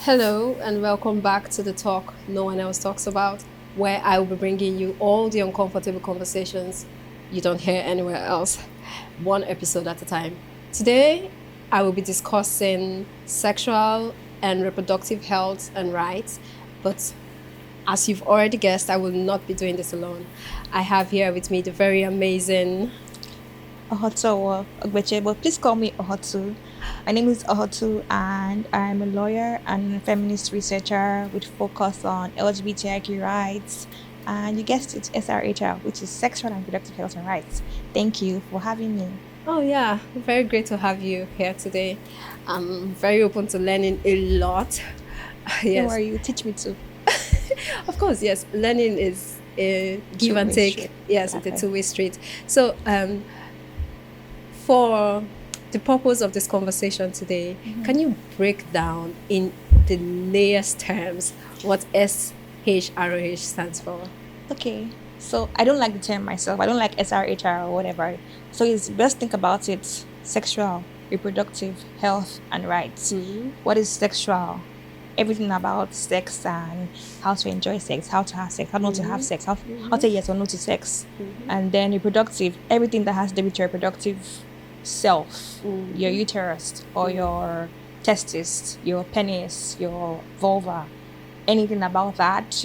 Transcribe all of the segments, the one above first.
Hello and welcome back to the talk no one else talks about, where I will be bringing you all the uncomfortable conversations you don't hear anywhere else, one episode at a time. Today, I will be discussing sexual and reproductive health and rights, but as you've already guessed, I will not be doing this alone. I have here with me the very amazing Ohotu Ogbeche, but please call me Ohotu. My name is Ohotu, and I'm a lawyer and a feminist researcher with focus on LGBTIQ rights. And you guessed it, SRHR, which is sexual and reproductive health and rights. Thank you for having me. Oh yeah, very great to have you here today. I'm very open to learning a lot. Don't worry, you teach me too. Of course, yes. Learning is a give and take. Street. Yes, it's a two-way street. So, for the purpose of this conversation today, can you break down in the layest terms what SRHR stands for? Okay, so I don't like the term myself. I don't like SRHR or whatever. So it's best think about it: sexual, reproductive health and rights. What is sexual? Everything about sex and how to enjoy sex, how to have sex, how not to have sex, how to say yes or no to sex. And then reproductive, everything that has to do with your reproductive self, your uterus or your testis, your penis, your vulva, anything about that.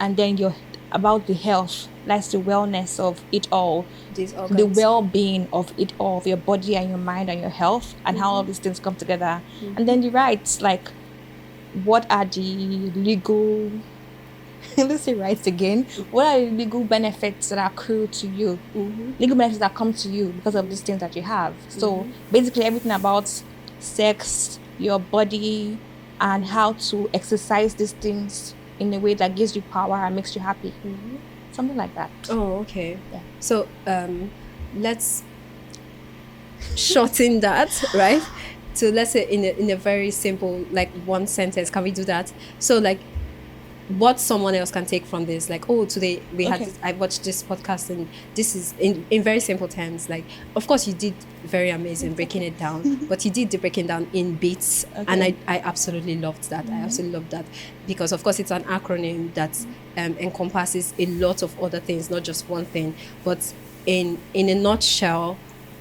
And then your about the health, that's the wellness of it all, the well-being of it all, of your body and your mind and your health, and how all these things come together. And then the rights, like what are the legal let's say rights again, what are the legal benefits that accrue to you, legal benefits that come to you because of these things that you have. So basically everything about sex, your body, and how to exercise these things in a way that gives you power and makes you happy. Something like that. Oh, okay. Yeah. So let's shorten that, right? So let's say in a very simple, like one sentence, can we do that? So like what someone else can take from this, like, oh, today I watched this podcast and this is in very simple terms. Like, of course you did very amazing breaking it down, but you did the breaking down in bits. And I absolutely loved that. I absolutely loved that because of course it's an acronym that encompasses a lot of other things, not just one thing. But in a nutshell,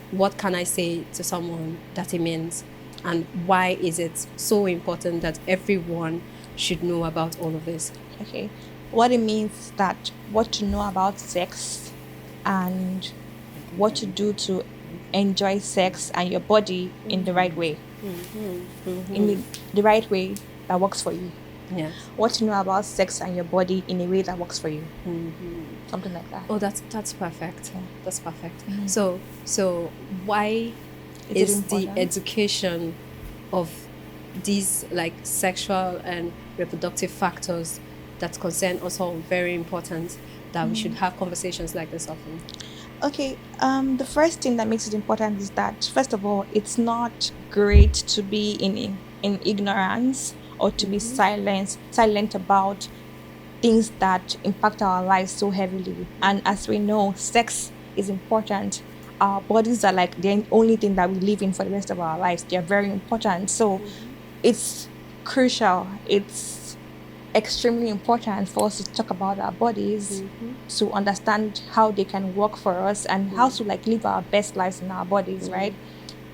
what can I say to someone that it means? And why is it so important that everyone should know about all of this? Okay. What it means is that what to know about sex and what to do to enjoy sex and your body in the right way. In the right way that works for you. Yes. What to know about sex and your body in a way that works for you. Something like that. Oh, that's perfect. Yeah. That's perfect. So why is the education of these like sexual and reproductive factors that concern us all very important, that we should have conversations like this often? Okay, the first thing that makes it important is that, first of all, it's not great to be in ignorance or to be silent about things that impact our lives so heavily. And as we know, sex is important. Our bodies are like the only thing that we live in for the rest of our lives. They are very important. So it's crucial. It's extremely important for us to talk about our bodies, to understand how they can work for us and how to like live our best lives in our bodies, right?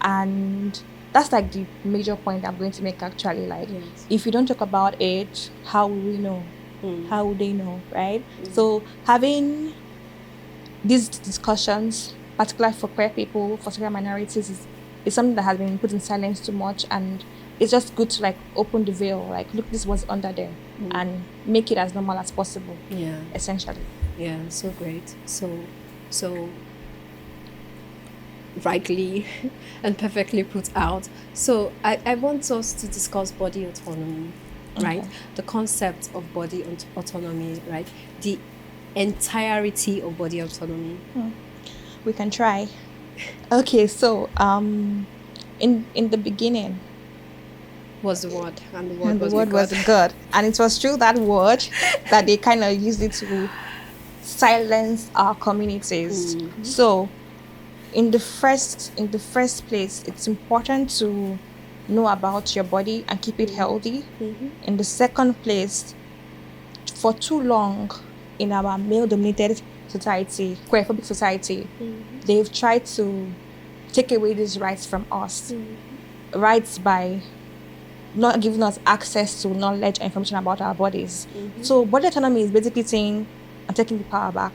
And that's like the major point I'm going to make actually. Like, if you don't talk about it, how will we know? How would they know, right? So having these discussions, particularly for queer people, for sexual minorities, is something that has been put in silence too much, and it's just good to like open the veil, like look, this was under there, and make it as normal as possible. Yeah, essentially. Yeah, so great. So rightly and perfectly put out. So I want us to discuss body autonomy, right? The concept of body autonomy, right? The entirety of body autonomy. We can try. Okay, so in the beginning was the word, and the word was God. And it was through that word that they kind of used it to silence our communities. So in the first place, it's important to know about your body and keep it healthy. In the second place, for too long in our male-dominated society, queerphobic society, they've tried to take away these rights from us. Rights by not giving us access to knowledge and information about our bodies. So body autonomy is basically saying, I'm taking the power back.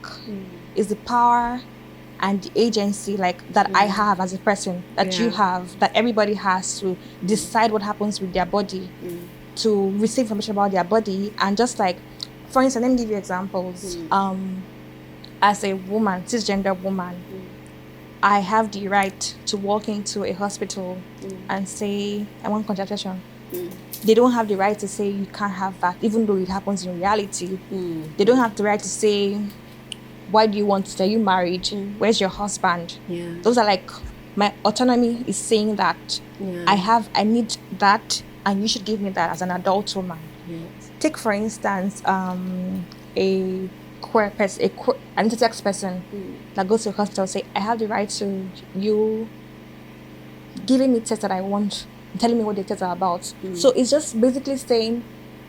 It's the power and the agency like that I have as a person, that you have, that everybody has to decide what happens with their body, to receive information about their body. And just like, for instance, let me give you examples. As a woman, cisgender woman, I have the right to walk into a hospital and say, I want contraception. They don't have the right to say you can't have that, even though it happens in reality. They don't have the right to say, why do you want to? Are you married? Where's your husband? Those are like, my autonomy is saying that I need that, and you should give me that as an adult woman. Take for instance, a queer person, an intersex person that goes to a hospital, say, I have the right to you giving me tests that I want, telling me what the tests are about. So it's just basically saying,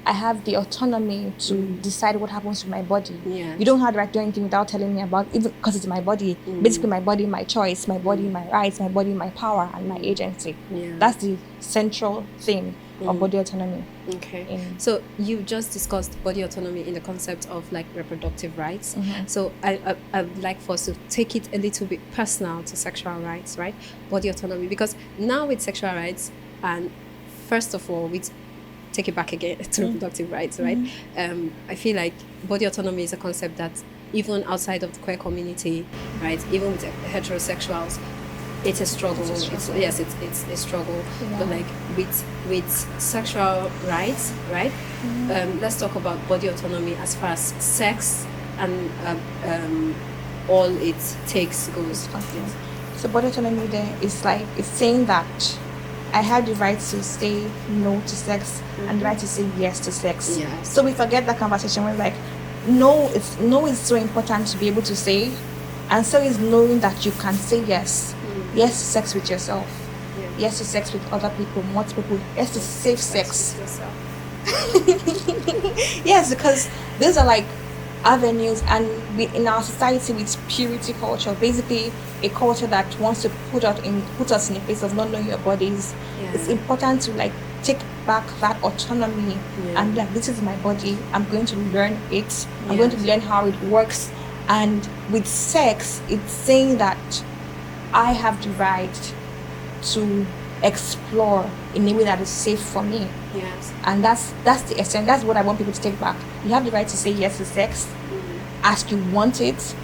I have the autonomy to decide what happens to my body. You don't have the right to do anything without telling me about, even because it's my body. Basically, my body, my choice, my body, my rights, my body, my power, and my agency. That's the central theme of body autonomy. So you just discussed body autonomy in the concept of like reproductive rights. So I'd like for us to take it a little bit personal to sexual rights, right? Body autonomy, because now with sexual rights, and first of all, with take it back again to reproductive rights, right? I feel like body autonomy is a concept that even outside of the queer community, right, even with heterosexuals, it's a struggle. It's a struggle. But like with sexual rights, right? Let's talk about body autonomy as far as sex and all it takes goes. So body autonomy there is like, it's saying that I have the right to say no to sex and the right to say yes to sex. So we forget that conversation where like, no is so important to be able to say, and so is knowing that you can say yes. Yes to sex with yourself. Yes to sex with other people, multiple people. Yes to safe sex. Yes, because these are like avenues, and in our society with purity culture, basically a culture that wants to put us in a place of not knowing your bodies. It's important to like take back that autonomy and like, this is my body, I'm going to learn it, I'm going to learn how it works. And with sex, it's saying that I have the right to explore in a way that is safe for me. And that's the essence. That's what I want people to take back. You have the right to say yes to sex as you want it,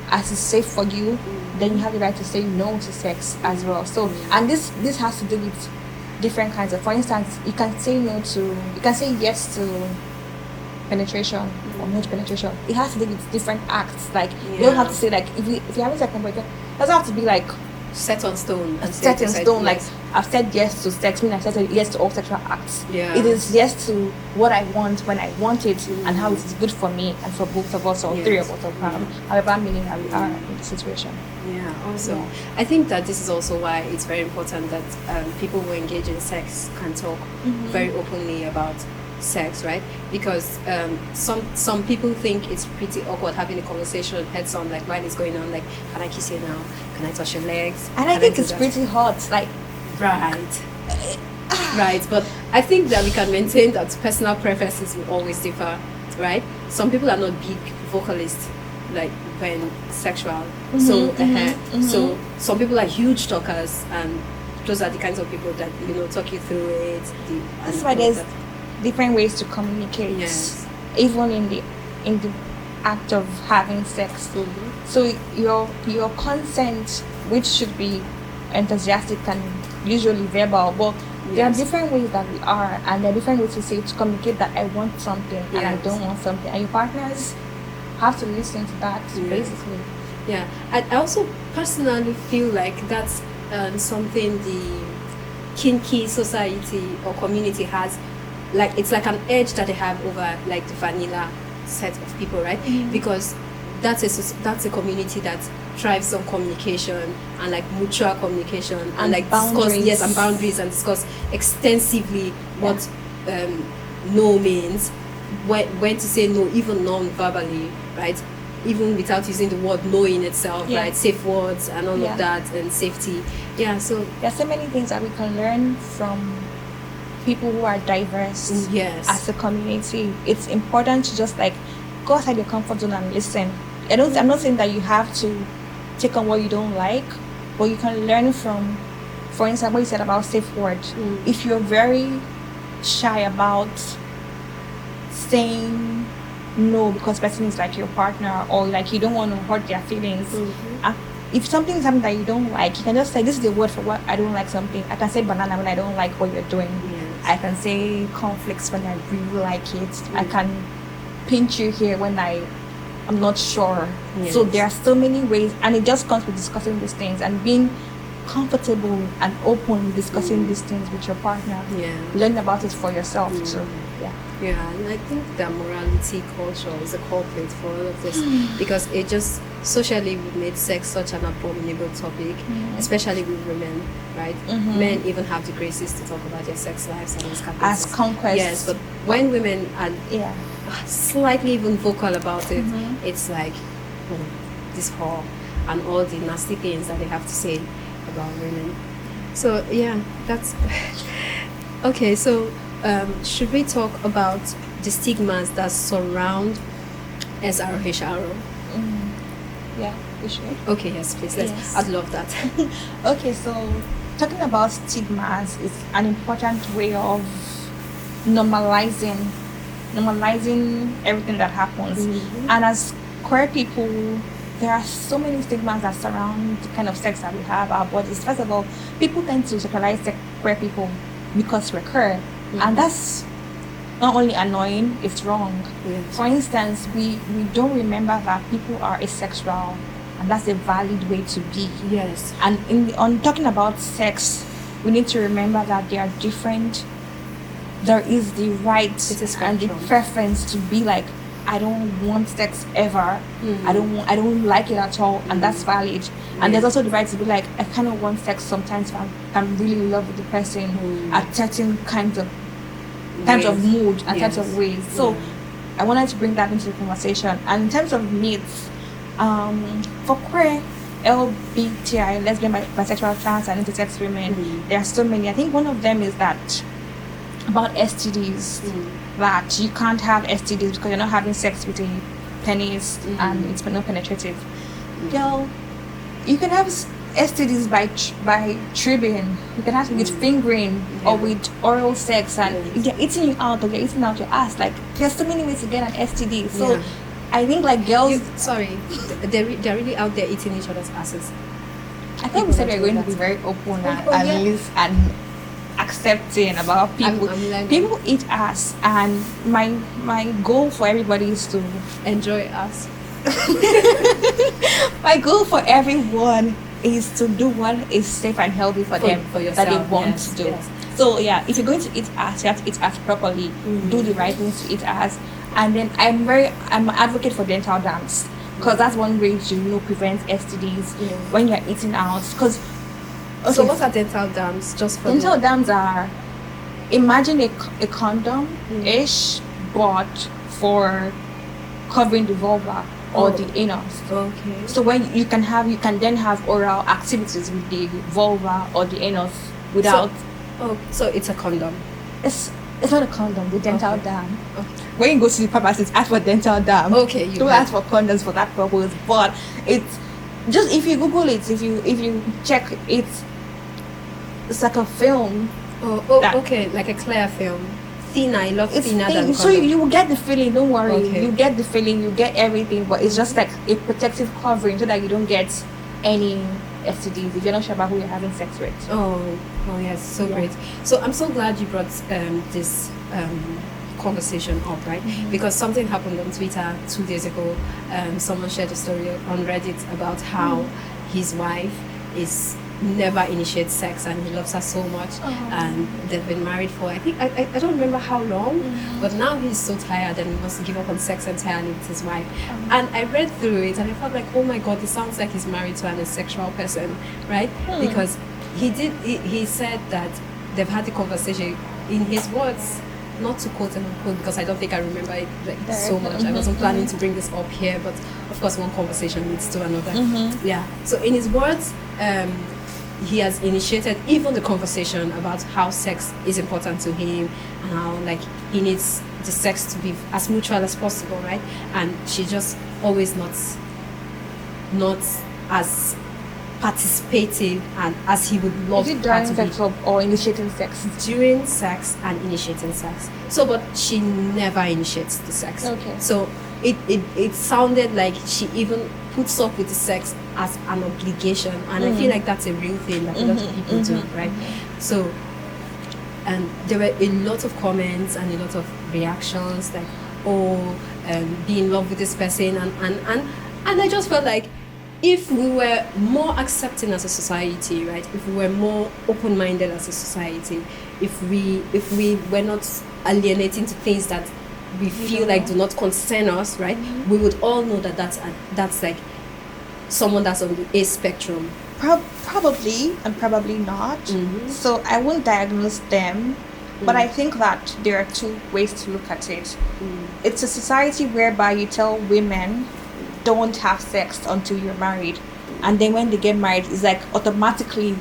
as is safe for you. Then you have the right to say no to sex as well. So, and this has to do with different kinds of, for instance, you can say yes to penetration or no to penetration. It has to do with different acts. Like you don't have to say like, if you're having sex, it doesn't have to be like set on stone. Set in stone. Like I've said yes to sex, meaning I said yes to all sexual acts. It is yes to what I want when I want it, and how it is good for me and for both of us, or three of us, or however many that we are in the situation. Also, I think that this is also why it's very important that people who engage in sex can talk very openly about sex, right? Because some people think it's pretty awkward having a conversation heads on, like while it's going on, like, can I kiss you now? Can I touch your legs? And I think it's pretty hot, like, right. But I think that we can maintain that personal preferences will always differ, right? Some people are not big vocalists, like when sexual. So some people are huge talkers, and those are the kinds of people that talk you through it. That's why there's different ways to communicate, even in the act of having sex. So your consent, which should be enthusiastic and usually verbal, but there are different ways that we are, and there are different ways to communicate that I want something and I don't want something, and your partners have to listen to that, basically. I also personally feel like that's something the kinky society or community has. Like it's like an edge that they have over like the vanilla set of people, right? Because that's a community that thrives on communication and like mutual communication and like boundaries. discuss and boundaries and discuss extensively what no means, when to say no, even non-verbally, right? Even without using the word no in itself, right? Safe words and all of that, and safety. Yeah, so there's so many things that we can learn from people who are diverse as a community. It's important to just like go outside your comfort zone and listen. I'm not saying that you have to take on what you don't like, but you can learn from, for instance, what you said about safe words. If you're very shy about saying no because person is like your partner, or like you don't want to hurt their feelings, if something is something that you don't like, you can just say, this is the word for what I don't like something. I can say banana when I don't like what you're doing. I can say conflicts when I really like it. I can pinch you here when I'm not sure. So there are so many ways, and it just comes with discussing these things and being comfortable and open with discussing these things with your partner. Learn about it for yourself too. And I think that morality culture is a culprit for all of this, because it just socially we made sex such an abominable topic, especially with women, right? Men even have the graces to talk about their sex lives and as conquest. Yes, but when women are slightly even vocal about it, it's like this whore and all the nasty things that they have to say about women. So that's okay. So should we talk about the stigmas that surround SRHR? Yeah, we should. Okay, yes, please. I'd love that. Okay, so talking about stigmas is an important way of normalizing everything that happens. And as queer people, there are so many stigmas that surround the kind of sex that we have, our bodies. First of all, people tend to sexualize queer people because we're queer. And that's not only annoying, it's wrong. For instance, we don't remember that people are asexual, and that's a valid way to be. And on talking about sex, we need to remember that they are different. There is the right and the preference to be like, I don't want sex ever. I don't like it at all, and that's valid. And there's also the right to be like, I kind of want sex sometimes, but I'm really in love with the person at certain kinds of mood and types of ways. So I wanted to bring that into the conversation. And in terms of myths, for queer, LGBTI, lesbian, bisexual, trans, and intersex women, there are so many. I think one of them is that about STDs, that you can't have STDs because you're not having sex with a penis and it's not penetrative. Girl, you can have STDs by tribbing. You can have it with fingering or with oral sex, and they're eating you out or they're eating out your ass. Like, there's so many ways to get an STD. So I think like girls, they're really out there eating each other's asses. I thought we said we're going to be very open and accepting about people. People eat ass, and my goal for everybody is to enjoy ass. My goal for everyone is to do what is safe and healthy for them, for yourself, that they want to do. So if you're going to eat ass, you have to eat ass properly. Do the right things to eat ass. And then I'm an advocate for dental dams, because that's one way to prevent STDs when you're eating out. Because so what are dental dams? Just for dental dams are, imagine a condom ish, but for covering the vulva or the anus. Okay. So when you can then have oral activities with the vulva or the anus without. So it's a condom. It's not a condom. The dental dam. Okay. When you go to the pharmacist, ask for dental dam. Okay. Don't ask for condoms for that purpose. But it's just, if you Google it, if you check, it's like a film. Okay, like a clear film. Thinner, a lot thinner than condom. So you will get the feeling, don't worry. Okay. You get the feeling, you get everything, but it's just like a protective covering so that you don't get any STDs if you're not sure about who you're having sex with. Oh yes, so great. So I'm so glad you brought this conversation up, right? Because something happened on Twitter 2 days ago. Someone shared a story on Reddit about how his wife is never initiates sex, and he loves her so much, and they've been married for, I think, I don't remember how long, but now he's so tired and he wants to give up on sex entirely with his wife. And I read through it and I felt like, oh my god, it sounds like he's married to an asexual person, right? Because he said that they've had the conversation, in his words, not to quote and unquote, because I don't think I remember it like so much. I wasn't planning to bring this up here, but of course one conversation leads to another. Yeah. So in his words, he has initiated even the conversation about how sex is important to him and how like he needs the sex to be as mutual as possible, right? And she just always not as participative and as he would love. Is it during sex or initiating sex? During sex and initiating sex. So, but she never initiates the sex. Okay. So it sounded like she even puts up with the sex as an obligation, and I feel like that's a real thing that a lot of people do, right? So, and there were a lot of comments and a lot of reactions like, be in love with this person, and I just felt like, if we were more accepting as a society, right? If we were more open-minded as a society, if we were not alienating to things that we feel like do not concern us, right? We would all know that that's like someone that's on the A spectrum. Probably and probably not. So I won't diagnose them, but I think that there are two ways to look at it. It's a society whereby you tell women don't have sex until you're married, and then when they get married, it's like automatically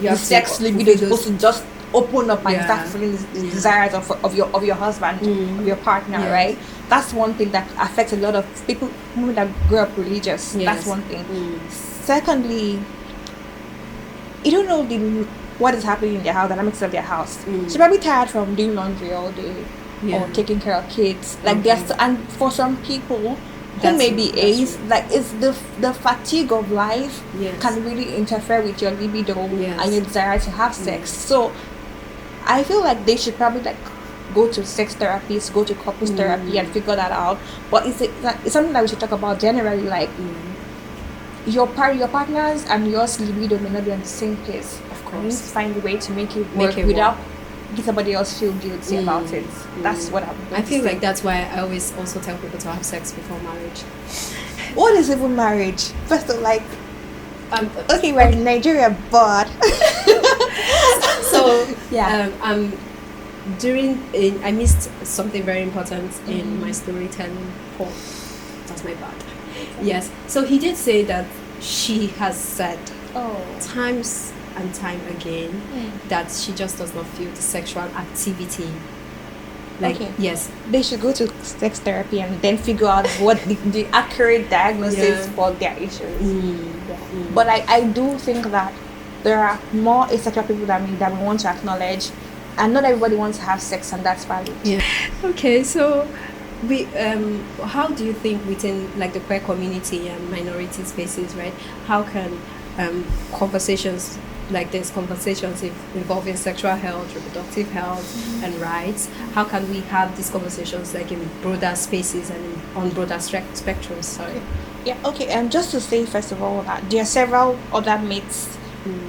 the sex libido is supposed to just open up and start feeling the desires of your husband, of your partner, right? That's one thing that affects a lot of people, women that grew up religious. That's one thing. Secondly, you don't know what is happening in their house, dynamics of their house. She's probably tired from doing laundry all day or taking care of kids. Like and for some people who maybe is like, it's the fatigue of life can really interfere with your libido and your desire to have sex. So I feel like they should probably like go to sex therapists, go to couples therapy and figure that out. But it's something that we should talk about generally, like your partners and yours libido may not be on the same place. Of You need course. to find a way to make it work without making somebody else feel guilty about it. That's what I feel like that's why I always also tell people to have sex before marriage. What is even marriage? First of all, like, okay, we're in Nigeria, but So I missed something very important in my storytelling. That's my bad. Yes. So he did say that she has said times and time again that she just does not feel the sexual activity. Like, yes, they should go to sex therapy and then figure out what the accurate diagnosis for their issues. But I do think that there are more asexual people than me that we want to acknowledge, and not everybody wants to have sex, and that's valid. Okay, so we how do you think within like the queer community and minority spaces, right, how can conversations like this, conversations involving sexual health, reproductive health and rights, how can we have these conversations like in broader spaces and on broader spectrums? Sorry. Just to say first of all that there are several other myths,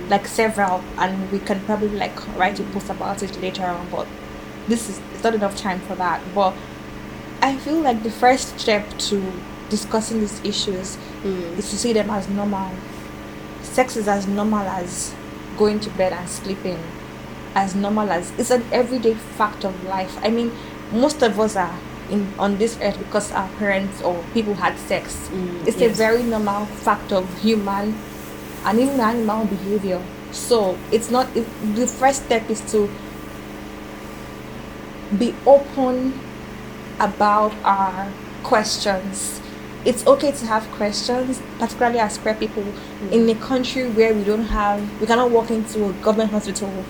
like several, and we can probably like write a post about it later on, but it's not enough time for that. But I feel like the first step to discussing these issues is to see them as normal. Sex is as normal as going to bed and sleeping, as normal as it's an everyday fact of life. I mean, most of us are on this earth because our parents or people had sex. It's a very normal fact of human and even animal behavior. So the first step is to be open about our questions. It's okay to have questions, particularly as queer people in a country where we cannot walk into a government hospital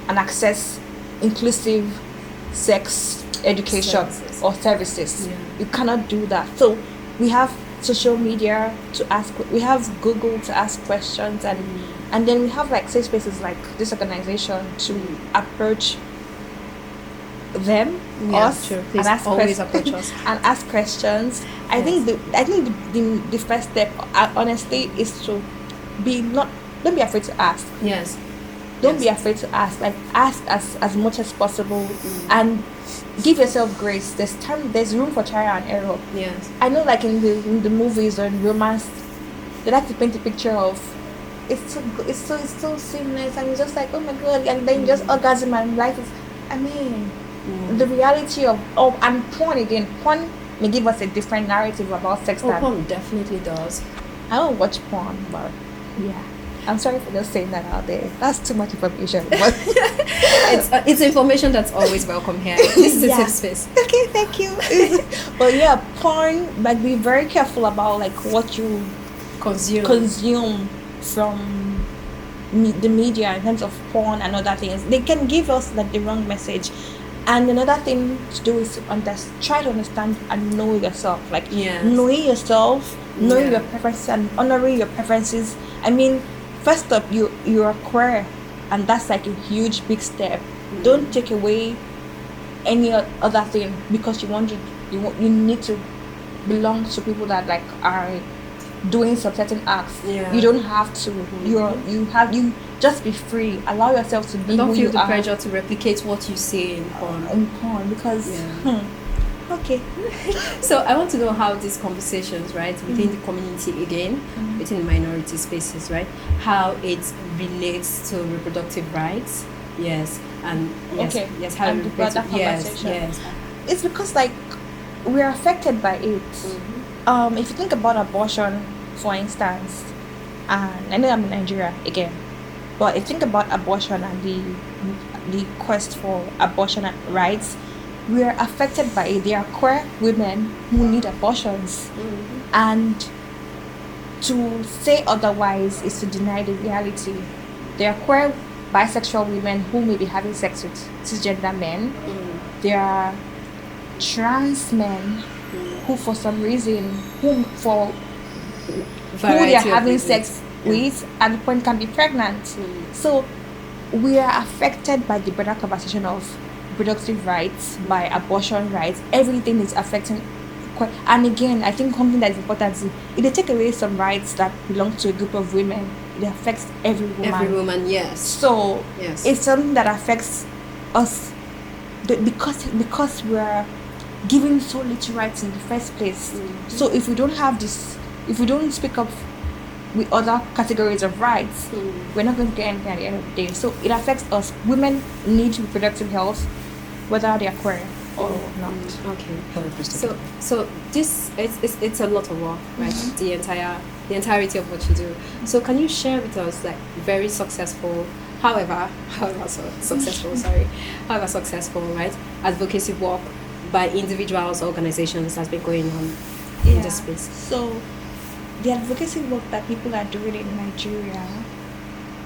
and access inclusive sex education or services. You cannot do that. So we have social media to ask, we have Google to ask questions, and then we have like safe spaces like this organization to approach them, us, and ask always approach us and ask questions. I think the first step, honestly, is to be not don't be afraid to ask. Yes. Don't be afraid to ask. Like, ask as much as possible, and give yourself grace. There's room for trial and error. Yes. I know, like in the movies or in romance, they like to paint a picture of it's so good, it's so seamless, and it's just like, oh my god, and then just orgasm, and life is. I mean, the reality of and porn may give us a different narrative about sex. Porn definitely does. I don't watch porn, but yeah. I'm sorry for just saying that out there. That's too much information. But it's information that's always welcome here. This is a safe space. Okay, thank you. But yeah, porn, like, be very careful about like what you consume from the media in terms of porn and other things. They can give us like the wrong message. And another thing to do is try to understand and know yourself. Like, knowing yourself, knowing your preferences, and honoring your preferences. I mean, first up, you're queer, and that's like a huge big step. Don't take away any other thing because you need to belong to people that like are doing some certain acts. You don't have to. You just be free. Allow yourself to be. Don't who feel you the are. pressure to replicate what you see in porn. Because okay. So I want to know how these conversations, right, within the community again, within the minority spaces, right, how it relates to reproductive rights. Yes, and yes, how and it relates to yes. It's because like we're affected by it. If you think about abortion, for instance, and I know I'm in Nigeria again, but if you think about abortion and the quest for abortion rights, we are affected by it. There are queer women who need abortions, and to say otherwise is to deny the reality. There are queer bisexual women who may be having sex with cisgender men. There are trans men who, for some reason, who they are having sex with, at the point can be pregnant. So we are affected by the broader conversation of reproductive rights, by abortion rights. Everything is affecting. And again, I think something that is important is if they take away some rights that belong to a group of women, it affects every woman. Every woman, yes. So it's something that affects us because we're given so little rights in the first place. So if we don't have this, if we don't speak up with other categories of rights, we're not going to get anything at the end of the day. So it affects us. Women need reproductive health, whether they are queer or not. Okay. So this it's a lot of work, right? The entirety of what you do. So can you share with us like very successful, however successful, right, advocacy work by individuals, organizations has been going on in this space? So the advocacy work that people are doing in Nigeria,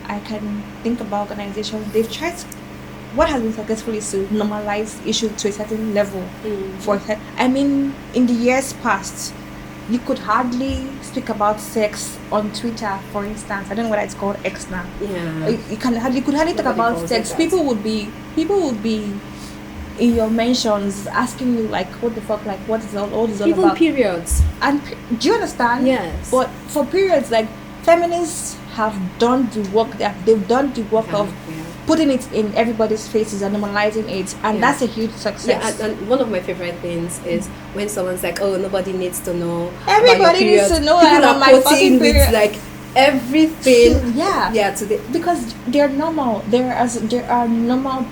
I can think about organizations. They've tried what has been successful is to normalize issues to a certain level. I mean, in the years past, you could hardly speak about sex on Twitter, for instance. I don't know what it's called, X now. You could hardly talk about sex. People would be in your mentions asking you like, what the fuck, like what is all this all about? Even periods. And do you understand? Yes. But for periods, like, feminists have done the work. They've done the work of putting it in everybody's faces and normalizing it, and that's a huge success. And one of my favorite things is when someone's like, "Oh, nobody needs to know." Everybody needs to know about my fucking period. Like everything. Today, because they're normal. There are normal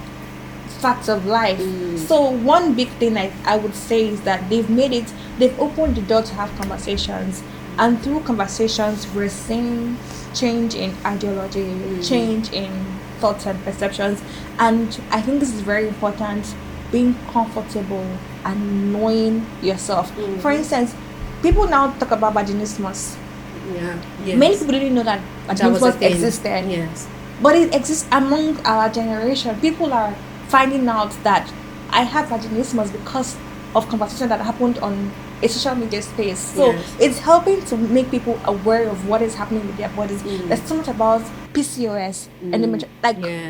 facts of life. So one big thing I would say is that they've opened the door to have conversations, and through conversations we're seeing change in ideology, change in thoughts and perceptions. And I think this is very important, being comfortable and knowing yourself. For instance, people now talk about vaginismus. Many people didn't know that vaginismus existed, but it exists among our generation. People are finding out that I have vaginismus because of conversation that happened on a social media space. So it's helping to make people aware of what is happening with their bodies. There's so much about PCOS and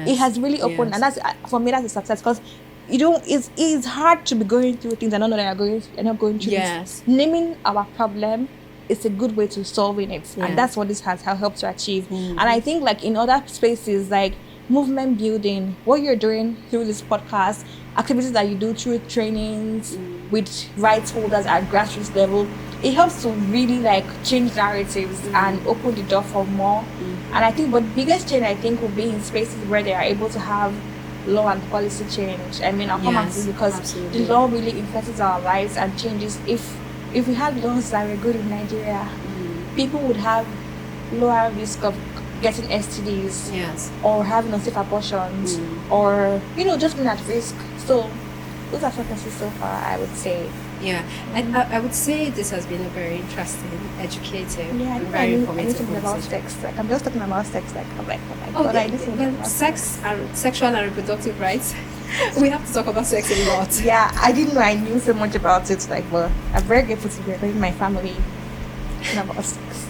it has really opened, and that's, for me, that's a success, because it's hard to be going through things and not know that you're not going through this. Naming our problem it's a good way to solving it. Yeah. And that's what this has helped to achieve. And I think like in other spaces, like movement building, what you're doing through this podcast, activities that you do through trainings with rights holders at grassroots level, it helps to really like change narratives and open the door for more. And I think, but the biggest change I think will be in spaces where they are able to have law and policy change. I mean, I'll come at this because absolutely. the law really influences our lives and changes. If we had laws that were good in Nigeria, people would have lower risk of getting STDs, or having unsafe abortions, or just being at risk. So those are focuses so far, I would say. Yeah, I would say this has been a very interesting, educative, and very informative about sex. Like I'm just talking about sex. Like I'm like, oh my God, sex and sexual and reproductive rights. We have to talk about sex a lot. Yeah, I didn't know I knew so much about it. Like, well, I'm very grateful to be in my family about sex.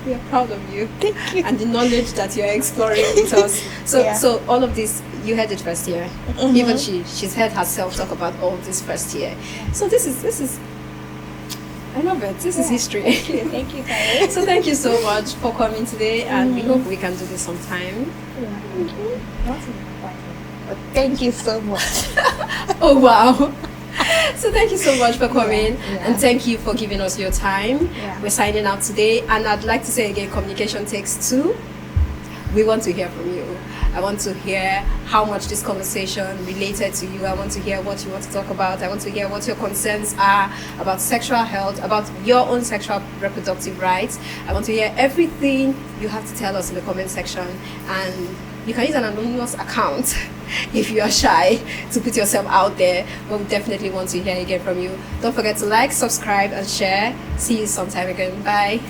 We are proud of you. Thank you. And the knowledge that you're exploring with us. So all of this, you heard it first year. Even she's heard herself talk about all this first year. So this is I love it. This is history. Thank you, Karen. So thank you so much for coming today, and we hope we can do this sometime. Thank you so much. Oh wow. So thank you so much for coming, and thank you for giving us your time. We're signing out today, and I'd like to say again, communication takes two. We want to hear from you. I want to hear how much this conversation related to you. I want to hear what you want to talk about. I want to hear what your concerns are about sexual health, about your own sexual reproductive rights. I want to hear everything you have to tell us in the comment section, and you can use an anonymous account if you are shy to put yourself out there, but we definitely want to hear again from you. Don't forget to like, subscribe, and share. See you sometime again. Bye.